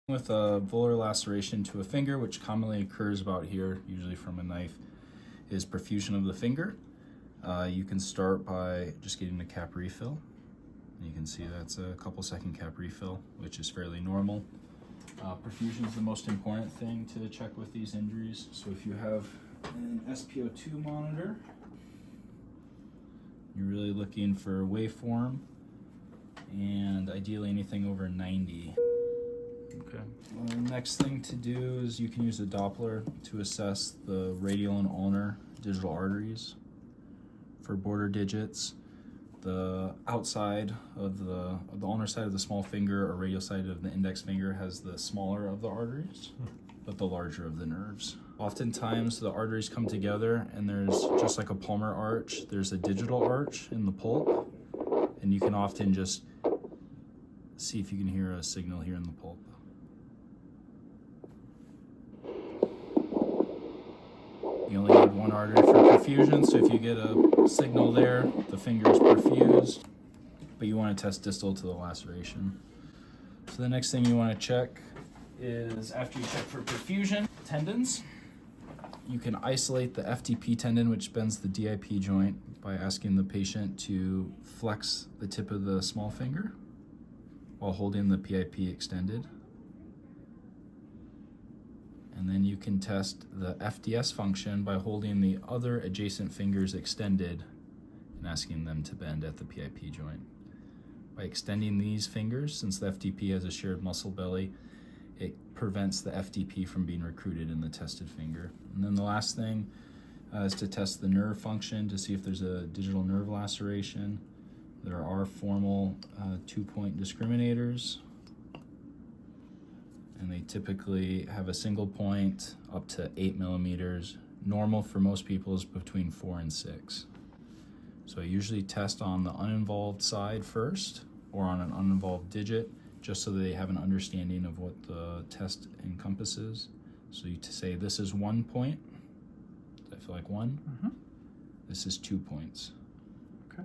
With a volar laceration to a finger, which commonly occurs about here, usually from a knife, is perfusion of the finger. You can start by just getting a cap refill. You can see that's a couple second cap refill, which is fairly normal. Perfusion is the most important thing to check with these injuries. So if you have an SpO2 monitor, you're really looking for waveform, and ideally anything over 90. Okay. The next thing to do is you can use a doppler to assess the radial and ulnar digital arteries for border digits. The outside of the ulnar side of the small finger or radial side of the index finger has the smaller of the arteries, but the larger of the nerves. Oftentimes the arteries come together and there's, just like a palmar arch, there's a digital arch in the pulp, and you can often just see if you can hear a signal here in the pulp. You only need one artery for perfusion, so if you get a signal there, the finger is perfused, but you want to test distal to the laceration. So the next thing you want to check is, after you check for perfusion, tendons. You can isolate the FTP tendon, which bends the DIP joint, by asking the patient to flex the tip of the small finger while holding the PIP extended. And then you can test the FDS function by holding the other adjacent fingers extended and asking them to bend at the PIP joint. By extending these fingers, since the FTP has a shared muscle belly, it prevents the FTP from being recruited in the tested finger. And then the last thing is to test the nerve function to see if there's a digital nerve laceration. There are formal 2-point discriminators, and they typically have a single point up to 8 millimeters. Normal for most people is between 4 and 6. So I usually test on the uninvolved side first, or on an uninvolved digit, just so that they have an understanding of what the test encompasses. So you to say, this is 1 point. Does that feel like 1? Mm-hmm. This is 2 points. Okay.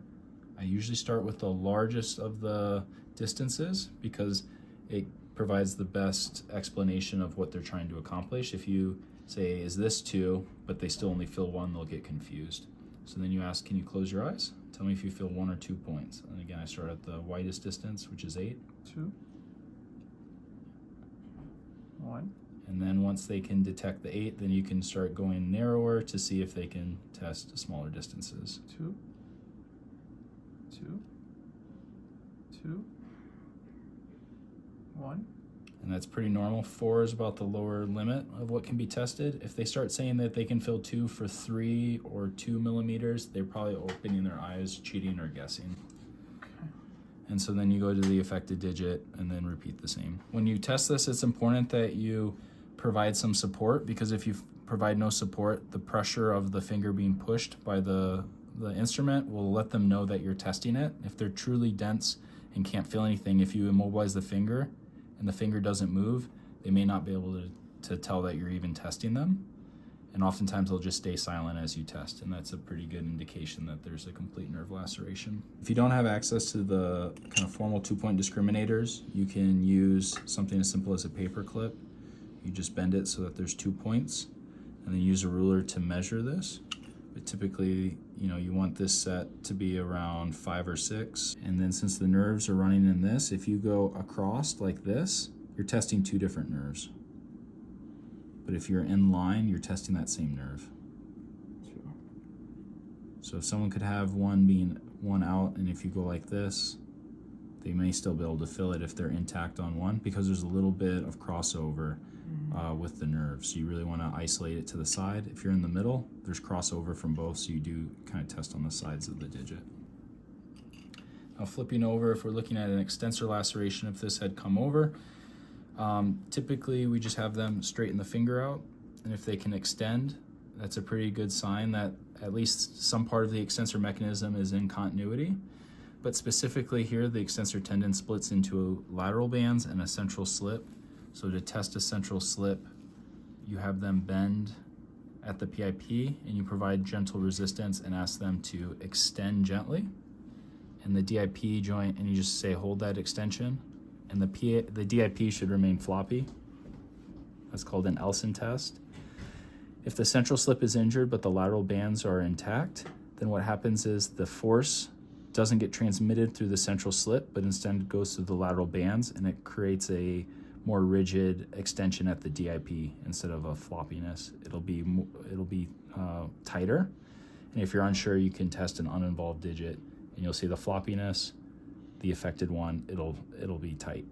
I usually start with the largest of the distances because it provides the best explanation of what they're trying to accomplish. If you say, is this 2, but they still only feel 1, they'll get confused. So then you ask, can you close your eyes? Tell me if you feel 1 or 2 points. And again, I start at the widest distance, which is 8. 2. 1. And then once they can detect the 8, then you can start going narrower to see if they can test smaller distances. 2. 2. 2. 1. And that's pretty normal. 4 is about the lower limit of what can be tested. If they start saying that they can feel 2 for 3 or 2 millimeters, they're probably opening their eyes, cheating, or guessing. Okay. And so then you go to the affected digit and then repeat the same. When you test this, it's important that you provide some support, because if you provide no support, the pressure of the finger being pushed by the instrument will let them know that you're testing it. If they're truly dense and can't feel anything, if you immobilize the finger and the finger doesn't move, they may not be able to tell that you're even testing them. And oftentimes they'll just stay silent as you test, and that's a pretty good indication that there's a complete nerve laceration. If you don't have access to the kind of formal 2-point discriminators, you can use something as simple as a paper clip. You just bend it so that there's 2 points, and then use a ruler to measure this. But typically, you want this set to be around 5 or 6. And then since the nerves are running in this, if you go across like this, you're testing 2 different nerves. But if you're in line, you're testing that same nerve. So if someone could have one out, and if you go like this, they may still be able to feel it if they're intact on one, because there's a little bit of crossover with the nerve. So you really want to isolate it to the side. If you're in the middle, there's crossover from both, so you do kind of test on the sides of the digit. Now flipping over, if we're looking at an extensor laceration, if this had come over, typically we just have them straighten the finger out, and if they can extend, that's a pretty good sign that at least some part of the extensor mechanism is in continuity. But specifically here, the extensor tendon splits into lateral bands and a central slip. So to test a central slip, you have them bend at the PIP, and you provide gentle resistance and ask them to extend gently. And the DIP joint, and you just say, hold that extension. and the DIP should remain floppy. That's called an Elson test. If the central slip is injured but the lateral bands are intact, then what happens is the force doesn't get transmitted through the central slip, but instead goes through the lateral bands, and it creates a more rigid extension at the DIP instead of a floppiness. It'll be tighter, and if you're unsure, you can test an uninvolved digit, and you'll see the floppiness, the affected one, it'll be tight.